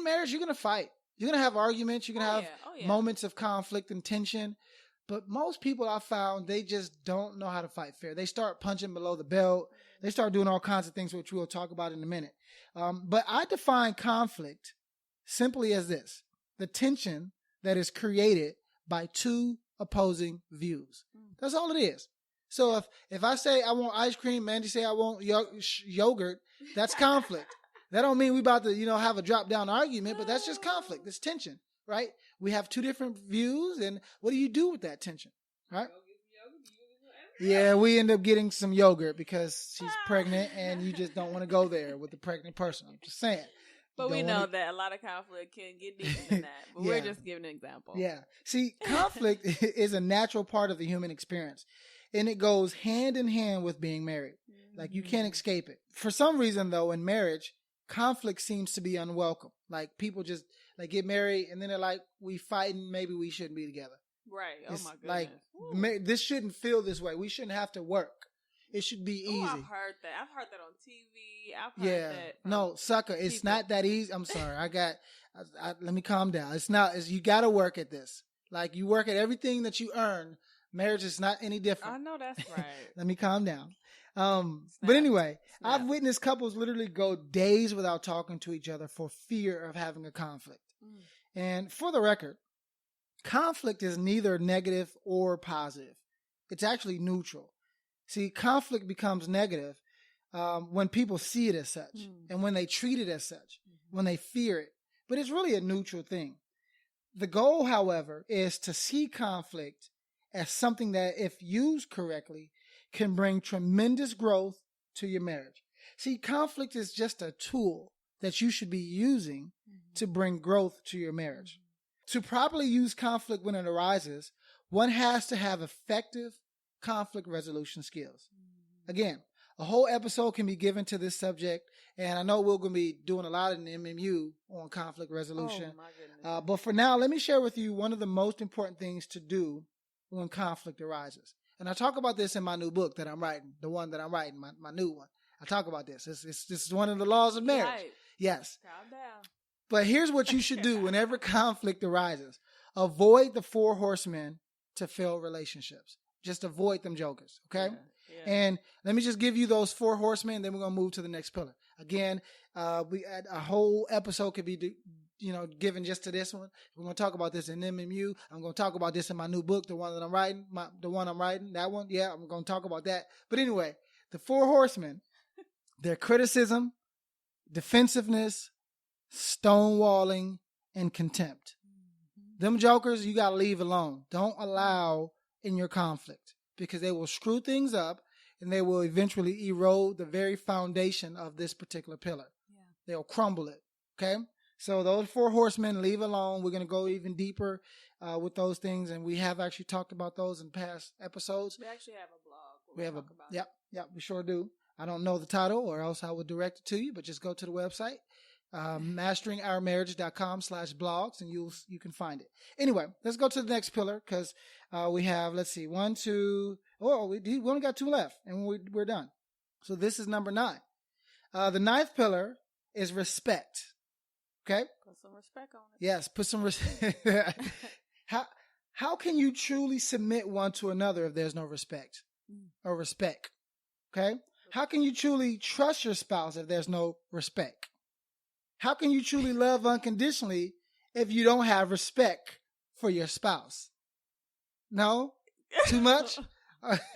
marriage, you're going to fight. You're going to have arguments. You're going to have moments of conflict and tension. But most people I found, they just don't know how to fight fair. They start punching below the belt. They start doing all kinds of things, which we'll talk about in a minute. But I define conflict simply as this: the tension that is created by two opposing views. That's all it is. So if I say I want ice cream, Mandy say I want yogurt, that's conflict. That don't mean we about to, have a drop down argument, but that's just conflict. It's tension, right? We have two different views, and what do you do with that tension, right? Yeah, we end up getting some yogurt because she's pregnant, and you just don't want to go there with the pregnant person. I'm just saying. But we know that a lot of conflict can get deeper than that. But we're just giving an example. Yeah. See, conflict is a natural part of the human experience. And it goes hand in hand with being married. Mm-hmm. Like, you can't escape it. For some reason, though, in marriage, conflict seems to be unwelcome. Like, people just get married and then they're like, we fighting, maybe we shouldn't be together. Right. It's my goodness. Like, this shouldn't feel this way. We shouldn't have to work. It should be easy. I've heard that. I've heard that on TV. I've heard that. No, sucker. It's not that easy. I'm sorry. Let me calm down. It's not. You got to work at this. Like, you work at everything that you earn. Marriage is not any different. I know that's right. Let me calm down. But anyway, I've witnessed couples literally go days without talking to each other for fear of having a conflict. And for the record, conflict is neither negative or positive. It's actually neutral. See, conflict becomes negative when people see it as such and when they treat it as such, when they fear it. But it's really a neutral thing. The goal, however, is to see conflict as something that, if used correctly, can bring tremendous growth to your marriage. See, conflict is just a tool that you should be using to bring growth to your marriage. To properly use conflict when it arises, one has to have effective conflict resolution skills. Again, a whole episode can be given to this subject, and I know we're going to be doing a lot in the MMU on conflict resolution. Oh, my goodness. But for now, let me share with you one of the most important things to do when conflict arises. And I talk about this in my new book that I'm writing, the one that I'm writing, my new one. I talk about this. This is one of the laws of marriage. Right. Yes. Calm down. But here's what you should do whenever conflict arises. Avoid the 4 horsemen to fail relationships. Just avoid them jokers, okay? Yeah. And let me just give you those 4 horsemen, then we're going to move to the next pillar. Again, a whole episode could be given just to this one. We're going to talk about this in MMU. I'm going to talk about this in my new book, the one that I'm writing, that one. Yeah, I'm going to talk about that. But anyway, the 4 horsemen, they're criticism, defensiveness, stonewalling, and contempt. Them jokers, you got to leave alone. Don't allow in your conflict because they will screw things up and they will eventually erode the very foundation of this particular pillar. Yeah. They'll crumble it. Okay? So those 4 horsemen, leave alone. We're going to go even deeper with those things, and we have actually talked about those in past episodes. We actually have a blog. We have we sure do. I don't know the title, or else I would direct it to you, but just go to the website, masteringourmarriage.com/blogs, and you can find it. Anyway, let's go to the next pillar, because we have, let's see, 1, 2, we only got 2 left, and we're done. So this is number 9. The 9th pillar is respect. Okay? Put some respect on it. Yes, put some respect. How can you truly submit one to another if there's no respect or respect? Okay? How can you truly trust your spouse if there's no respect? How can you truly love unconditionally if you don't have respect for your spouse? No? Too much?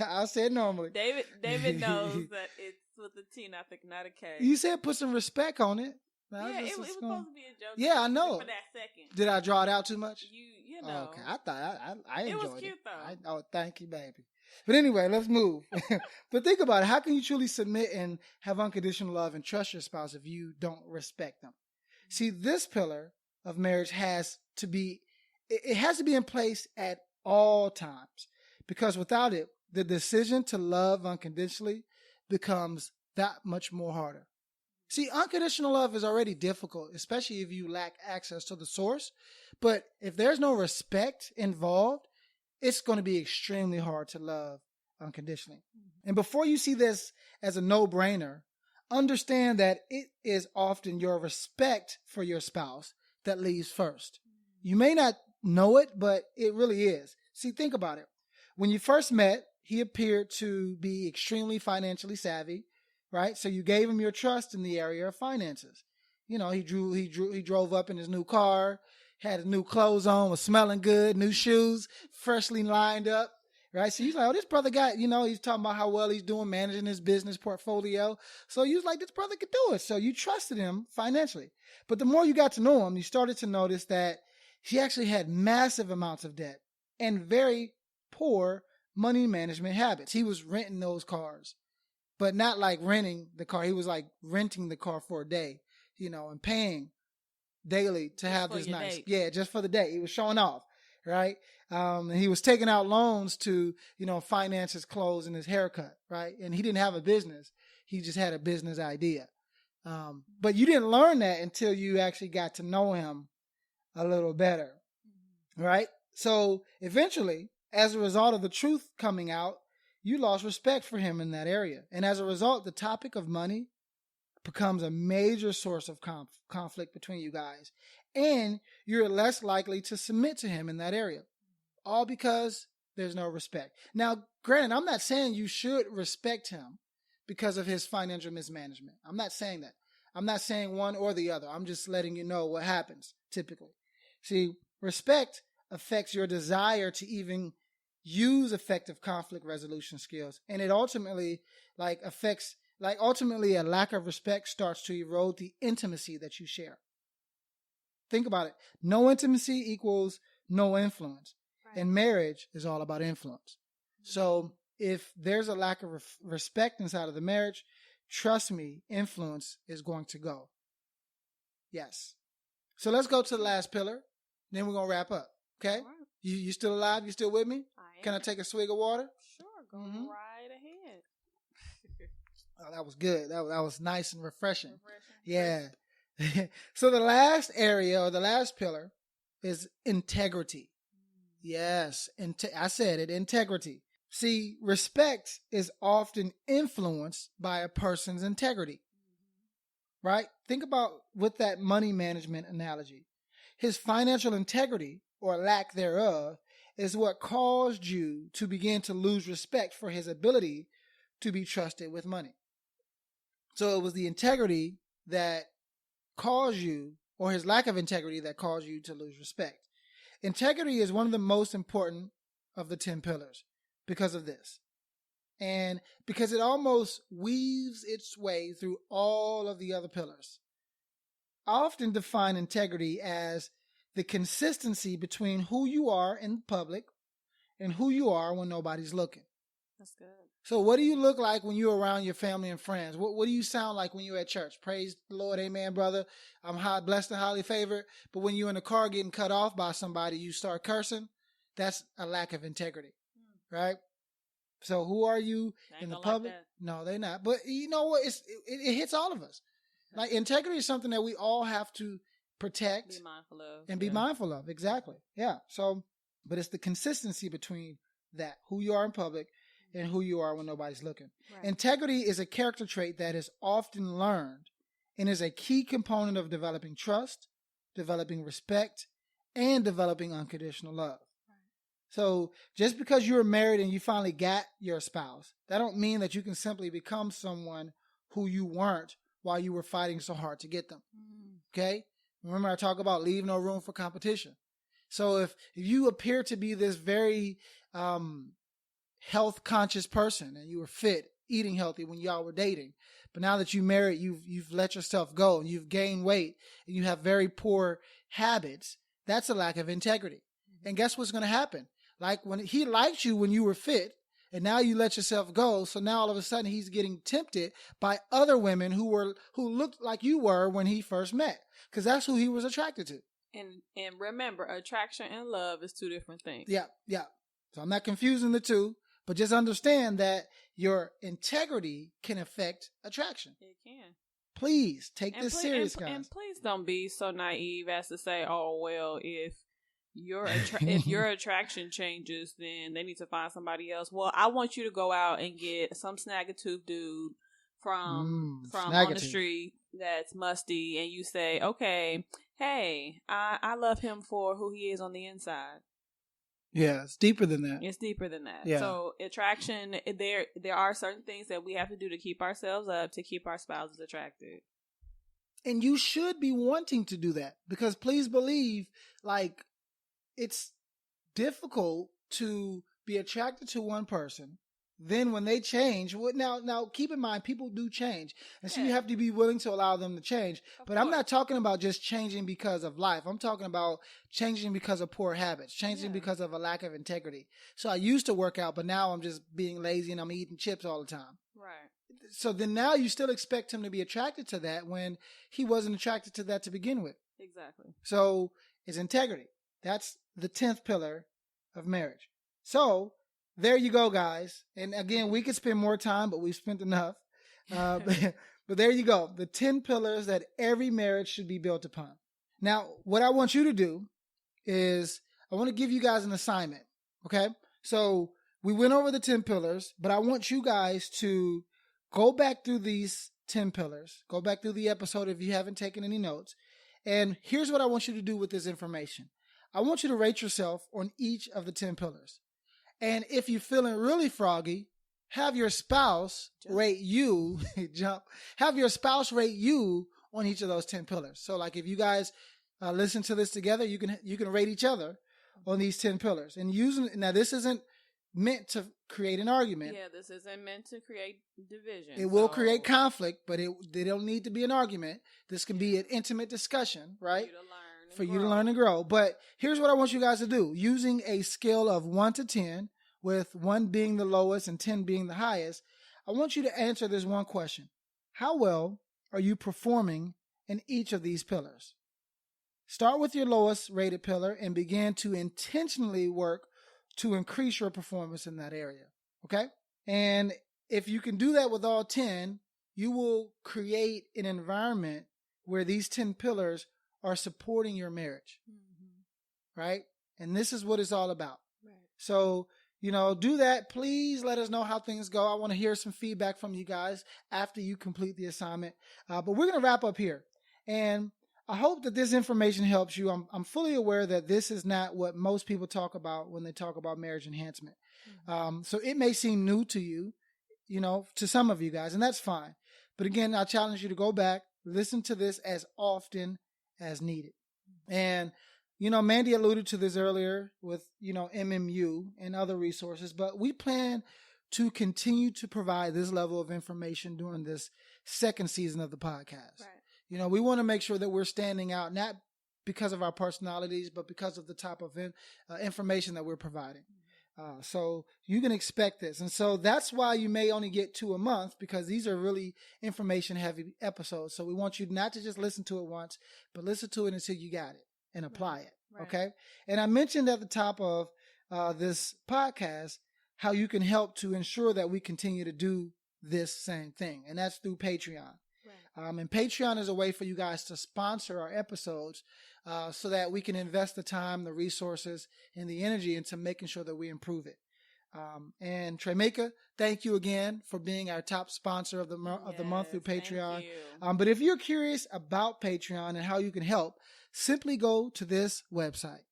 I'll say it normally. David knows that it's with a T, not a K. You said put some respect on it. It was supposed to be a joke. Yeah, I know. For that second. Did I draw it out too much? You know. Okay, I thought I enjoyed it. It was cute, though. Thank you, baby. But anyway, let's move. But think about it. How can you truly submit and have unconditional love and trust your spouse if you don't respect them? See, this pillar of marriage has to be in place at all times, because without it, the decision to love unconditionally becomes that much more harder. See, unconditional love is already difficult, especially if you lack access to the source. But if there's no respect involved, it's going to be extremely hard to love unconditionally. And before you see this as a no-brainer, understand that it is often your respect for your spouse that leaves first. You may not know it, but it really is. See, think about it. When you first met, he appeared to be extremely financially savvy, right? So you gave him your trust in the area of finances. You know, he drove up in his new car, had his new clothes on, was smelling good, new shoes, freshly lined up, right? So he's like, oh, this brother got, he's talking about how well he's doing managing his business portfolio. So you was like, this brother could do it. So you trusted him financially. But the more you got to know him, you started to notice that he actually had massive amounts of debt and very poor money management habits. He was renting those cars, but not like renting the car. He was like renting the car for a day, and paying daily to have this nice. Yeah, just for the day. He was showing off, right? And he was taking out loans to, finance his clothes and his haircut, right? And he didn't have a business. He just had a business idea. But you didn't learn that until you actually got to know him a little better, right? So eventually, as a result of the truth coming out, you lost respect for him in that area. And as a result, the topic of money becomes a major source of conflict between you guys. And you're less likely to submit to him in that area. All because there's no respect. Now, granted, I'm not saying you should respect him because of his financial mismanagement. I'm not saying that. I'm not saying one or the other. I'm just letting you know what happens typically. See, respect affects your desire to even use effective conflict resolution skills. And it ultimately ultimately a lack of respect starts to erode the intimacy that you share. Think about it. No intimacy equals no influence. Right. And marriage is all about influence. So if there's a lack of respect inside of the marriage, trust me, influence is going to go. Yes. So let's go to the last pillar. Then we're going to wrap up. Okay? Right. You still alive? You still with me? I am. Can I take a swig of water? Sure. Go right ahead. Oh, that was good. That was nice and refreshing. Yeah. So the last area or the last pillar is integrity. Yes. I said it, integrity. See, respect is often influenced by a person's integrity. Right? Think about with that money management analogy. His financial integrity or lack thereof is what caused you to begin to lose respect for his ability to be trusted with money. So it was the integrity that caused you, or his lack of integrity that caused you to lose respect. Integrity is one of the most important of the 10 pillars because of this. And because it almost weaves its way through all of the other pillars. I often define integrity as the consistency between who you are in public and who you are when nobody's looking. That's good. So what do you look like when you're around your family and friends? What do you sound like when you're at church? Praise the Lord, amen, brother. I'm blessed and highly favored. But when you're in the car getting cut off by somebody, you start cursing. That's a lack of integrity, right? So who are you in the public? Like no, they're not. But you know what? It hits all of us. Like integrity is something that we all have to protect, be mindful of, and be mindful of. Exactly. Yeah. So, but it's the consistency between that, who you are in public and who you are when nobody's looking. Right. Integrity is a character trait that is often learned and is a key component of developing trust, developing respect, and developing unconditional love. Right. So just because you're married and you finally got your spouse, that don't mean that you can simply become someone who you weren't while you were fighting so hard to get them. Okay? Remember I talk about leave no room for competition. So if you appear to be this very health conscious person and you were fit, eating healthy when y'all were dating, but now that you married, you've let yourself go and you've gained weight and you have very poor habits, that's a lack of integrity. And guess what's going to happen? Like when he liked you when you were fit and now you let yourself go, so now all of a sudden he's getting tempted by other women who looked like you were when he first met, because that's who he was attracted to. And remember, attraction and love is two different things. Yeah. So I'm not confusing the two. But just understand that your integrity can affect attraction. It can. Please take this serious, guys. And please don't be so naive as to say, "Oh well, if your attraction changes, then they need to find somebody else." Well, I want you to go out and get some snaggatooth dude from on the street that's musty, and you say, "Okay, hey, I love him for who he is on the inside." Yeah, it's deeper than that. It's deeper than that. Yeah. So attraction, there are certain things that we have to do to keep ourselves up, to keep our spouses attracted. And you should be wanting to do that, because please believe, like, it's difficult to be attracted to one person. Then when they change, now keep in mind, people do change. And so you have to be willing to allow them to change. But I'm not talking about just changing because of life. I'm talking about changing because of poor habits, changing because of a lack of integrity. So I used to work out, but now I'm just being lazy and I'm eating chips all the time. Right. So then now you still expect him to be attracted to that when he wasn't attracted to that to begin with. Exactly. So it's integrity. That's the 10th pillar of marriage. So there you go, guys. And again, we could spend more time, but we've spent enough. But there you go. The 10 pillars that every marriage should be built upon. Now, what I want you to do is I want to give you guys an assignment. Okay. So we went over the 10 pillars, but I want you guys to go back through these 10 pillars. Go back through the episode if you haven't taken any notes. And here's what I want you to do with this information. I want you to rate yourself on each of the 10 pillars. And if you're feeling really froggy, have your spouse rate you, have your spouse rate you on each of those 10 pillars. So like if you guys listen to this together, you can rate each other on these 10 pillars. And now this isn't meant to create an argument. Yeah, this isn't meant to create division. It will create conflict, but they don't need to be an argument. This can be an intimate discussion, right? For you to learn and grow. But here's what I want you guys to do. Using a scale of 1 to 10, with 1 being the lowest and 10 being the highest, I want you to answer this one question. How well are you performing in each of these pillars? Start with your lowest rated pillar and begin to intentionally work to increase your performance in that area. Okay? And if you can do that with all 10, you will create an environment where these 10 pillars are supporting your marriage, right? And this is what it's all about. Right. So, do that. Please let us know how things go. I want to hear some feedback from you guys after you complete the assignment. But we're going to wrap up here. And I hope that this information helps you. I'm fully aware that this is not what most people talk about when they talk about marriage enhancement. So it may seem new to you, to some of you guys, and that's fine. But again, I challenge you to go back, listen to this as often as needed. And, Mandy alluded to this earlier with, MMU and other resources, but we plan to continue to provide this level of information during this second season of the podcast. Right. We want to make sure that we're standing out, not because of our personalities, but because of the type of information that we're providing. So you can expect this. And so that's why you may only get 2 a month, because these are really information heavy episodes. So we want you not to just listen to it once, but listen to it until you got it and apply it. Right. Okay. And I mentioned at the top of this podcast how you can help to ensure that we continue to do this same thing. And that's through Patreon. Right. And Patreon is a way for you guys to sponsor our episodes so that we can invest the time, the resources, and the energy into making sure that we improve it. And Tremaika, thank you again for being our top sponsor of the month through Patreon. But if you're curious about Patreon and how you can help, simply go to this website,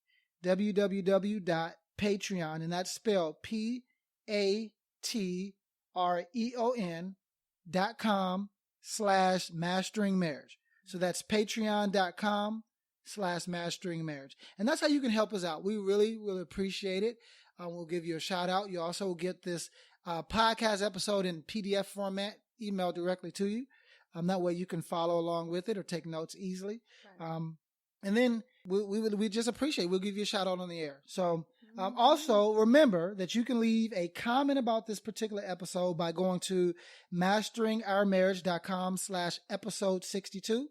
www.patreon, and that's spelled patreon.com/masteringmarriage. So that's patreon.com/masteringmarriage. And that's how you can help us out. We really, really appreciate it. We'll give you a shout out. You also will get this podcast episode in PDF format emailed directly to you. That way you can follow along with it or take notes easily. Right. And then we just appreciate it. We'll give you a shout out on the air. So also remember that you can leave a comment about this particular episode by going to masteringourmarriage.com/episode 62.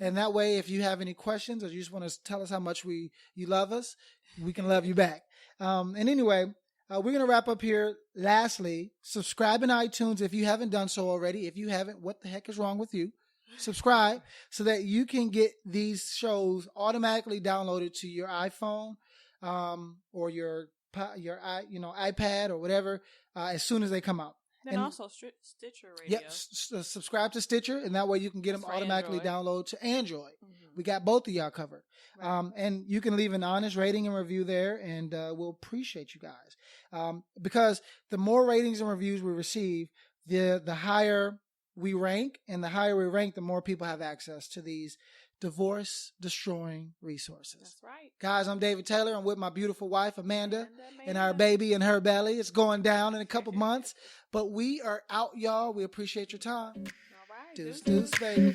And that way, if you have any questions or you just want to tell us how much you love us, we can love you back. And anyway, we're going to wrap up here. Lastly, subscribe in iTunes if you haven't done so already. If you haven't, what the heck is wrong with you? Subscribe so that you can get these shows automatically downloaded to your iPhone or your iPad or whatever as soon as they come out. And also Stitcher Radio. Yep, subscribe to Stitcher, and that way you can get them automatically downloaded to Android. We got both of y'all covered. Right. And you can leave an honest rating and review there, and we'll appreciate you guys. Because the more ratings and reviews we receive, the higher we rank, and the higher we rank, the more people have access to these divorce-destroying resources. That's right. Guys, I'm David Taylor. I'm with my beautiful wife, Amanda, and our baby in her belly. It's going down in a couple months, but we are out, y'all. We appreciate your time. All right. Deuce, baby.